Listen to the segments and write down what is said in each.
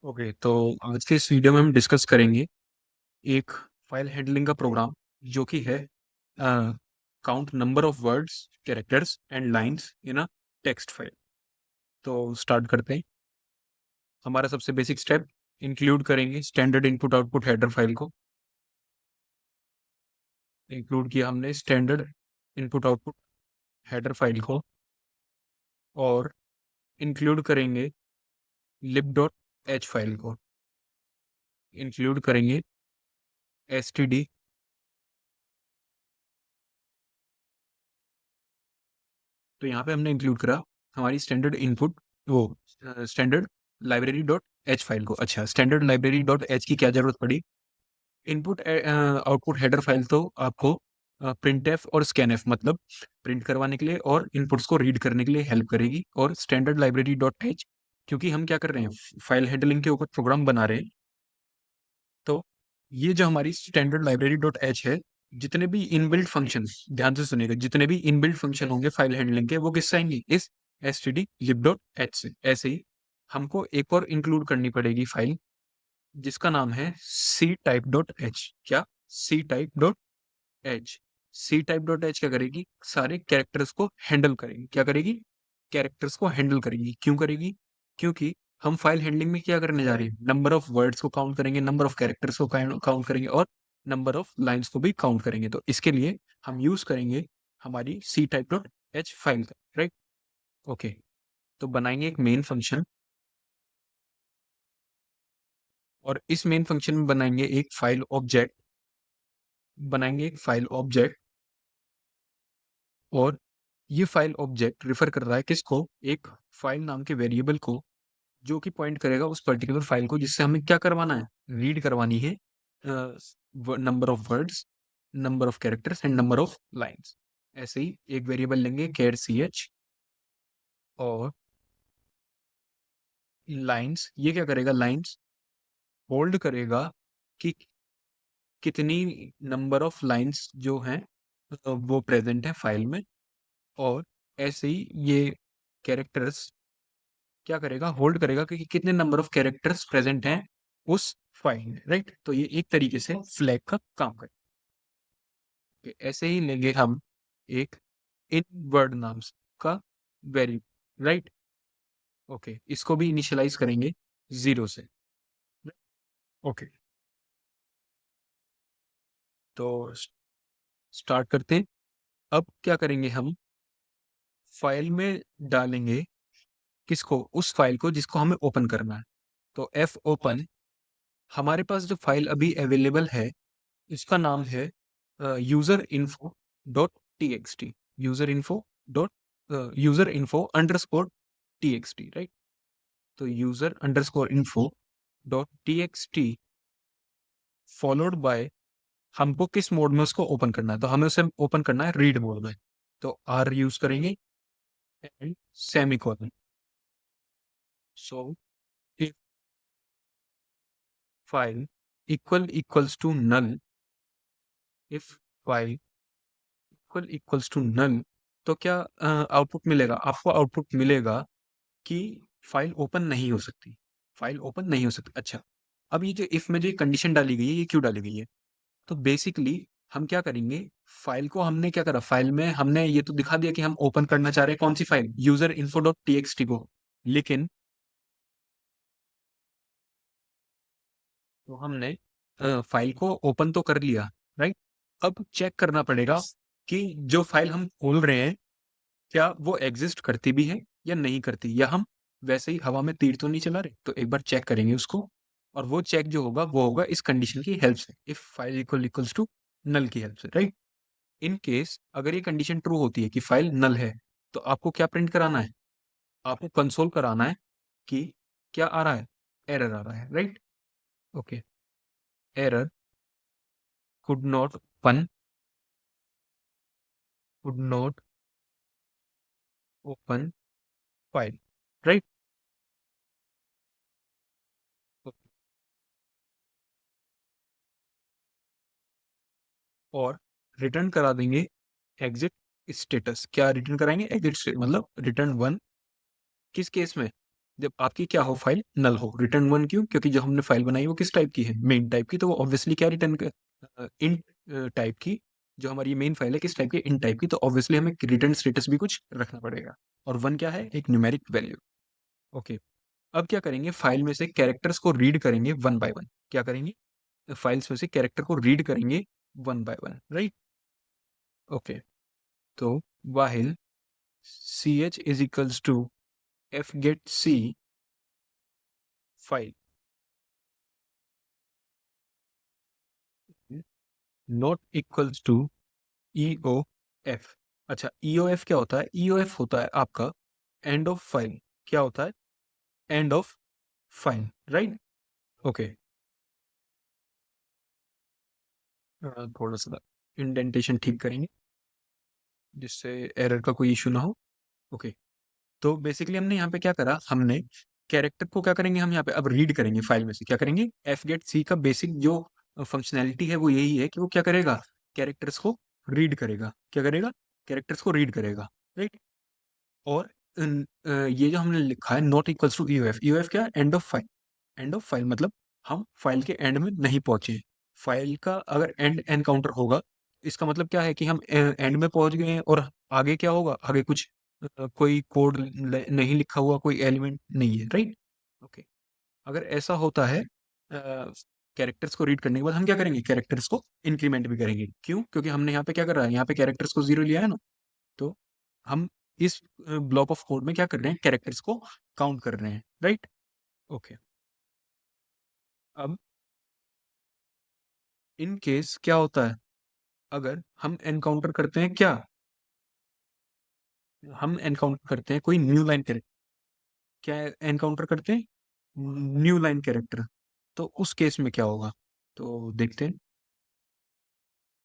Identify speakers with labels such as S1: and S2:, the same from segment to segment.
S1: Okay, तो आज के इस वीडियो में हम डिस्कस करेंगे एक फाइल हैंडलिंग का प्रोग्राम जो कि है count number of words, characters and lines in a text file. तो स्टार्ट करते हैं। हमारा सबसे बेसिक स्टेप, इंक्लूड करेंगे standard input output header file को। इंक्लूड किया हमने standard input output header file को, और इंक्लूड करेंगे lib.h फाइल को। इंक्लूड करेंगे std। तो यहाँ पे हमने इंक्लूड करा हमारी स्टैंडर्ड इनपुट, वो standard library dot H file को। अच्छा, स्टैंडर्ड लाइब्रेरी डॉट एच की क्या जरूरत पड़ी? इनपुट आउटपुट हेडर फाइल तो आपको प्रिंट एफ और स्कैन एफ, मतलब प्रिंट करवाने के लिए और इनपुट्स को रीड करने के लिए हेल्प करेगी। और स्टैंडर्ड लाइब्रेरी डॉट एच, क्योंकि हम क्या कर रहे हैं, फाइल हैंडलिंग के ऊपर प्रोग्राम बना रहे हैं, तो ये जो हमारी स्टैंडर्ड लाइब्रेरी डॉट एच है, जितने भी इनबिल्ट फंक्शन, ध्यान से सुनिएगा, जितने भी इनबिल्ट फंक्शन होंगे फाइल हैंडलिंग के, वो किससे आएंगे? इस एस टी डी लिब डॉट एच से। ऐसे ही हमको एक और इंक्लूड करनी पड़ेगी फाइल, जिसका नाम है सी टाइप डॉट एच। क्या? C type dot H. C type dot H क्या करेगी? सारे कैरेक्टर्स को हैंडल करेगी। क्या करेगी? कैरेक्टर्स को हैंडल करेगी। क्यों करेगी? क्योंकि हम फाइल हैंडलिंग में क्या करने जा रहे हैं, नंबर ऑफ वर्ड्स को काउंट करेंगे, नंबर ऑफ कैरेक्टर्स को काउंट करेंगे, और नंबर ऑफ लाइंस को भी काउंट करेंगे। तो इसके लिए हम यूज करेंगे हमारी C type dot H file का, राइट? ओके, तो बनाएंगे एक मेन फंक्शन, और इस मेन फंक्शन में बनाएंगे एक फाइल ऑब्जेक्ट। बनाएंगे एक फाइल ऑब्जेक्ट, और ये फाइल ऑब्जेक्ट रिफर कर रहा है किसको? एक फाइल नाम के वेरिएबल को, जो कि पॉइंट करेगा उस पर्टिकुलर फाइल को जिससे हमें क्या करवाना है, रीड करवानी है number of words, number of characters and number of lines. ऐसे ही एक वेरिएबल लेंगे कैर सी एच, और लाइंस, ये क्या करेगा? लाइंस होल्ड करेगा कि कितनी नंबर ऑफ लाइंस जो हैं वो प्रेजेंट है फाइल में। और ऐसे ही ये कैरेक्टर्स क्या करेगा? होल्ड करेगा कि कितने नंबर ऑफ कैरेक्टर्स प्रेजेंट हैं उस फाइल में, राइट? तो ये एक तरीके से फ्लैग का काम करेगा। ऐसे ही लेंगे हम एक इन वर्ड नाम का वेरी, राइट? ओके, इसको भी इनिशियलाइज करेंगे 0 से। ओके, तो स्टार्ट करते हैं। अब क्या करेंगे हम, फाइल में डालेंगे किसको? उस फाइल को जिसको हमें ओपन करना है। तो एफ ओपन, हमारे पास जो फाइल अभी अवेलेबल है, इसका नाम है user info dot T X T. User info dot user info underscore T X T, right? तो user underscore info dot T X T followed by, हमको किस मोड में उसको ओपन करना है? तो हमें उसे ओपन करना है रीड मोड में। तो आर यूज करेंगे and semicolon. So if file equals to null, if file equals to null, तो क्या आउटपुट मिलेगा? आपको आउटपुट मिलेगा कि फाइल ओपन नहीं हो सकती। फाइल ओपन नहीं हो सकती। अच्छा, अब ये जो इफ में जो कंडीशन डाली गई है, ये क्यों डाली गई है? तो बेसिकली हम क्या करेंगे, फाइल को हमने क्या करा, फाइल में हमने ये तो दिखा दिया कि हम ओपन करना चाह रहे हैं कौन सी file, user info dot T X T को। लेकिन तो हमने फाइल को ओपन तो कर लिया, राइट? अब चेक करना पड़ेगा कि जो फाइल हम खोल रहे हैं, क्या वो एग्जिस्ट करती भी है या नहीं करती, या हम वैसे ही हवा में तीर तो नहीं चला रहे। तो एक बार चेक करेंगे उसको, और वो चेक जो होगा वो होगा इस कंडीशन की हेल्प से, if file equals to null की हेल्प से, राइट? इन केस अगर ये कंडीशन ट्रू होती है कि फाइल नल है, तो आपको क्या प्रिंट कराना है? आपको कंसोल कराना है कि क्या आ रहा है, एरर आ रहा है, right? Okay, error could not open, could not open file, right? और रिटर्न करा देंगे एग्जिट स्टेटस। क्या रिटर्न कराएंगे? एग्जिट स्टेटस, मतलब रिटर्न 1। किस केस में? जब आपकी क्या हो, फाइल नल हो। रिटर्न वन क्यों? क्योंकि जो हमने फाइल बनाई वो किस टाइप की है, मेन टाइप की, तो वो ऑब्वियसली क्या रिटर्न इन टाइप की। जो हमारी मेन फाइल है किस टाइप की, इन टाइप की, तो ऑब्वियसली हमें रिटर्न स्टेटस भी कुछ रखना पड़ेगा। और वन क्या है, एक न्यूमेरिक वैल्यू। ओके, अब क्या करेंगे, फाइल में से कैरेक्टर्स को रीड करेंगे वन बाय वन। क्या करेंगे, फाइल्स में से कैरेक्टर को रीड करेंगे one by one, right. Okay, तो while C H is equals to F get C file not equals to E O F. अच्छा, ई ओ एफ क्या होता है? ई ओ एफ होता है आपका एंड ऑफ फाइल। क्या होता है? And of file, right. Okay, थोड़ा सा इंडेंटेशन ठीक करेंगे जिससे एरर का कोई इशू ना हो। ओके, तो बेसिकली हमने यहाँ पे क्या करा, हमने कैरेक्टर को क्या करेंगे, हम यहाँ पे अब रीड करेंगे फाइल में से। क्या करेंगे, एफ गेट सी का बेसिक जो फंक्शनैलिटी है वो यही है कि वो क्या करेगा, कैरेक्टर्स को रीड करेगा। क्या करेगा, कैरेक्टर्स को रीड करेगा, राइट। और ये जो हमने लिखा है not equals to EOF, EOF क्या, end of file. End of file मतलब हम फाइल के एंड में नहीं पहुंचे। फाइल का अगर एंड एनकाउंटर होगा, इसका मतलब क्या है कि हम एंड में पहुंच गए हैं, और आगे क्या होगा, आगे कुछ कोई कोड नहीं लिखा हुआ, कोई एलिमेंट नहीं है, राइट। ओके, अगर ऐसा होता है कैरेक्टर्स को रीड करने के बाद हम क्या करेंगे, कैरेक्टर्स को इंक्रीमेंट भी करेंगे। क्यों? क्योंकि हमने यहाँ पे क्या कर रहा है, यहाँ पे कैरेक्टर्स को जीरो लिया है ना, तो हम इस ब्लॉक ऑफ कोड में क्या कर रहे हैं, कैरेक्टर्स को काउंट कर रहे हैं, राइट। ओके, अब इन केस क्या होता है, अगर हम एनकाउंटर करते हैं क्या, हम एनकाउंटर करते हैं कोई न्यू लाइन कैरेक्टर। क्या एनकाउंटर करते हैं, न्यू लाइन कैरेक्टर। तो उस केस में क्या होगा, तो देखते हैं।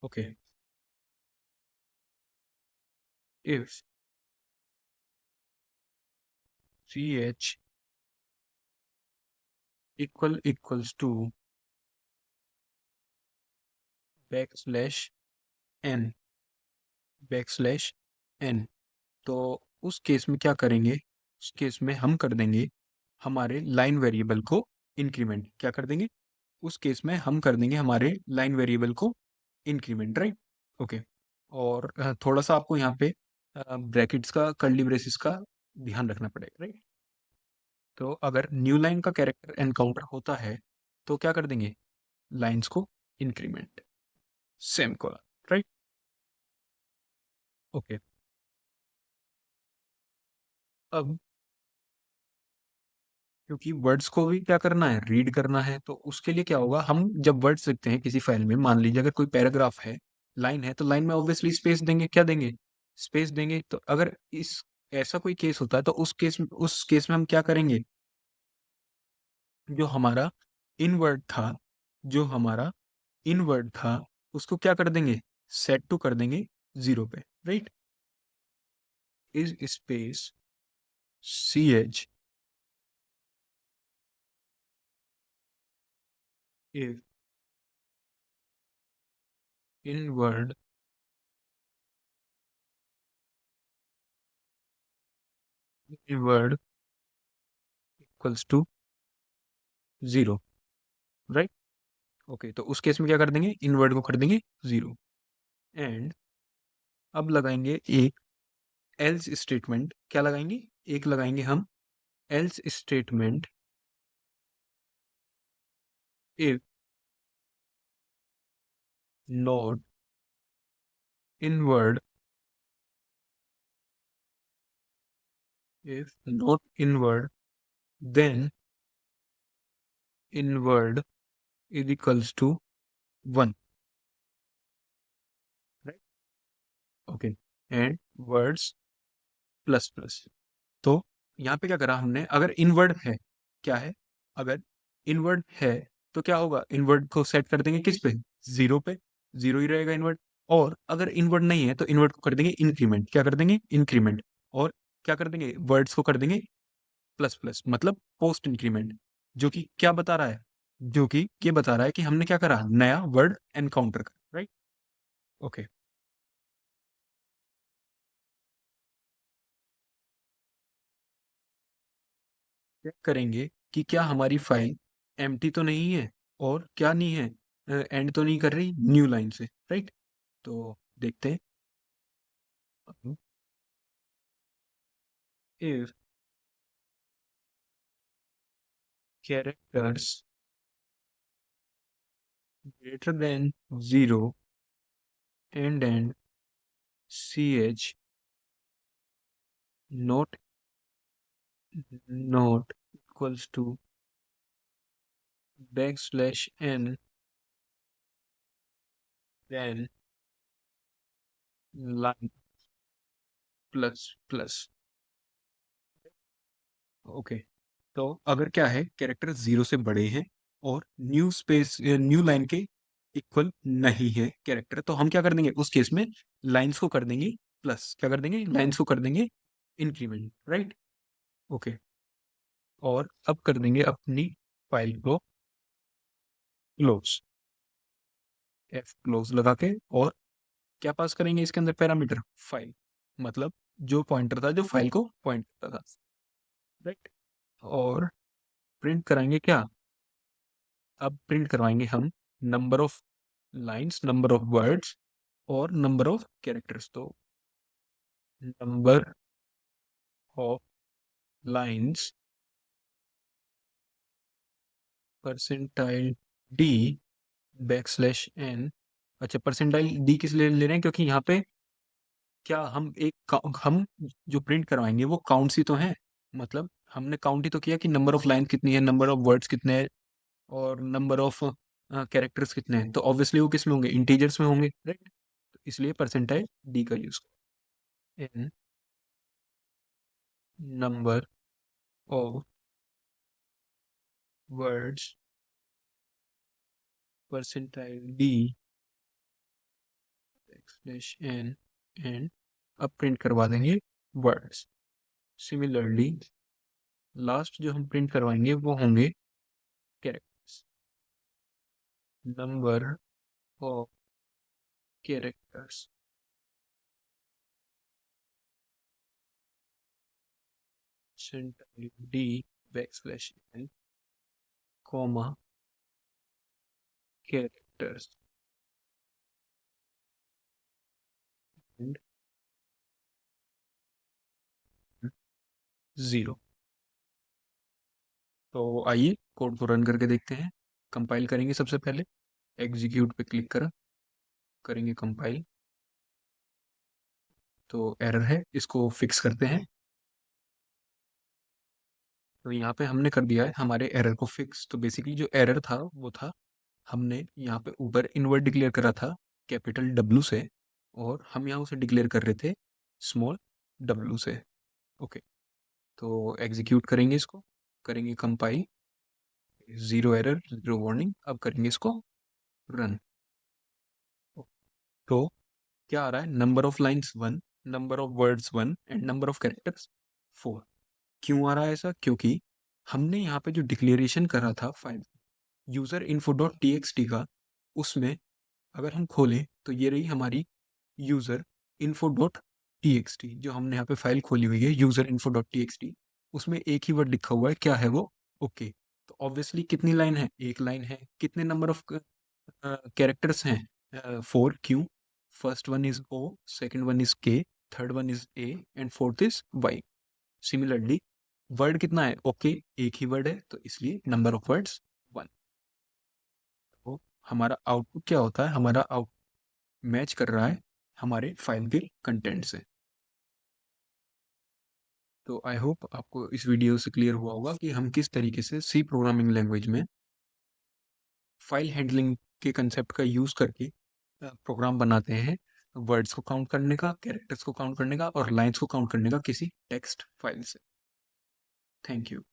S1: Okay, if C H equals to back slash N, back slash N, तो उस केस में क्या करेंगे, उस केस में हम कर देंगे हमारे लाइन वेरिएबल को इंक्रीमेंट। क्या कर देंगे, उस केस में हम कर देंगे हमारे लाइन वेरिएबल को इंक्रीमेंट, राइट। ओके, और थोड़ा सा आपको यहाँ पे ब्रैकेट्स का, कर्ली ब्रेसेस का ध्यान रखना पड़ेगा, राइट। तो अगर न्यू लाइन का कैरेक्टर एनकाउंटर होता है तो क्या कर देंगे, लाइंस को increment, same colon, right. Okay, अब क्योंकि वर्ड्स को भी क्या करना है, रीड करना है, तो उसके लिए क्या होगा, हम जब वर्ड्स लिखते हैं किसी फाइल में, मान लीजिए अगर कोई पैराग्राफ है, लाइन है, तो लाइन में ऑब्वियसली स्पेस देंगे। क्या देंगे, स्पेस देंगे। तो अगर इस ऐसा कोई केस होता है तो उस केस में हम क्या करेंगे, जो हमारा इनवर्ड था, जो हमारा इनवर्ड था, उसको क्या कर देंगे, सेट टू कर देंगे जीरो पे, right. Is space C H if inward inward equals to zero, right. Okay, तो उस केस में क्या कर देंगे, इनवर्ड को कर देंगे जीरो। एंड अब लगाएंगे एक एल्स स्टेटमेंट। क्या लगाएंगे, एक लगाएंगे हम else statement if not inward, if not inward then inward is equals to one, right. Okay, and words plus plus. तो यहाँ पे क्या करा हमने, अगर इनवर्ड है, क्या है, अगर इनवर्ड है तो क्या होगा, इनवर्ड को सेट कर देंगे किस पे, जीरो पे, जीरो ही रहेगा इनवर्ड। और अगर इनवर्ड नहीं है तो इनवर्ड को कर देंगे इंक्रीमेंट। क्या कर देंगे, इंक्रीमेंट। और क्या कर देंगे, वर्ड्स को कर देंगे प्लस प्लस, मतलब पोस्ट इंक्रीमेंट। जो कि क्या बता रहा है, जो कि ये बता रहा है कि हमने क्या करा, नया वर्ड एनकाउंटर कर, राइट। ओके, चेक करेंगे कि क्या हमारी फाइल एम्प्टी तो नहीं है और क्या नहीं है, एंड तो नहीं कर रही न्यू लाइन से, राइट। तो देखते हैं, if characters greater than 0 and ch not equals to \n, then line plus plus। Okay, तो अगर क्या है, कैरेक्टर 0 से बड़े हैं और न्यू लाइन के इक्वल नहीं है कैरेक्टर, तो हम क्या कर देंगे उस केस में, लाइंस को कर देंगे प्लस, क्या कर देंगे, लाइंस को कर देंगे इंक्रीमेंट, राइट। ओके, और अब कर देंगे अपनी फाइल को क्लोज, एफ क्लोज लगा के, और क्या पास करेंगे इसके अंदर, पैरामीटर फाइल, मतलब जो पॉइंटर था, जो फाइल को पॉइंट करता था, राइट। और प्रिंट कराएंगे क्या, अब प्रिंट करवाएंगे हम number of lines, number of words और नंबर ऑफ कैरेक्टर्स। तो number of lines percentile D \n। अच्छा, परसेंटाइल डी किस लिए ले रहे हैं, क्योंकि यहाँ पे क्या हम जो प्रिंट करवाएंगे वो काउंट्स ही तो हैं, मतलब हमने काउंट ही तो किया कि नंबर ऑफ लाइन कितनी है, नंबर ऑफ वर्ड्स कितने हैं और नंबर ऑफ कैरेक्टर्स कितने हैं, तो ऑब्वियसली वो किस में होंगे, इंटीजर्स में होंगे, राइट। तो इसलिए परसेंटाइल डी का use in number of words percentile D \n, and अब प्रिंट करवा देंगे वर्ड्स। सिमिलरली लास्ट जो हम प्रिंट करवाएंगे वो होंगे characters, number of characters percentile D \n, comma characters and 0। तो आइए कोड को रन करके देखते हैं। कंपाइल करेंगे सबसे पहले, एग्जीक्यूट पे क्लिक करेंगे कंपाइल, तो एरर है, इसको फिक्स करते हैं। तो यहाँ पे हमने कर दिया है हमारे एरर को फिक्स। तो बेसिकली जो एरर था वो था, हमने यहाँ पे ऊपर इनवर्ट डिक्लेयर करा था कैपिटल W से, और हम यहाँ उसे डिक्लेयर कर रहे थे स्मॉल w से। ओके, तो एग्जीक्यूट करेंगे इसको, करेंगे कंपाइल, 0 एरर 0 वार्निंग। अब करेंगे इसको रन। तो क्या आ रहा है, number of lines 1, number of words 1 and number of characters 4। क्यों आ रहा है ऐसा, क्योंकि हमने यहाँ पे जो डिक्लेरेशन करा था file user info dot T X T का, उसमें अगर हम खोलें तो ये रही हमारी user info dot T X T, जो हमने यहाँ पे फाइल खोली हुई है user info dot T X T, उसमें एक ही वर्ड लिखा हुआ है, क्या है वो, ओके। तो ऑब्वियसली कितनी लाइन है, एक लाइन है। कितने नंबर ऑफ कैरेक्टर्स हैं, 4, क्यों, first one is O, second one is K, third one is A and fourth is Y. Similarly word कितना है, ओके, एक ही वर्ड है, तो इसलिए नंबर ऑफ वर्ड्स 1। तो हमारा आउटपुट क्या होता है, हमारा आउट मैच कर रहा है हमारे फाइल के कंटेंट से। तो आई होप आपको इस वीडियो से क्लियर हुआ होगा कि हम किस तरीके से सी प्रोग्रामिंग लैंग्वेज में फाइल हैंडलिंग के कंसेप्ट का यूज करके प्रोग्राम बनाते हैं, वर्ड्स को काउंट करने का, कैरेक्टर्स को काउंट करने का और लाइंस को काउंट करने का किसी टेक्स्ट फाइल से। Thank you.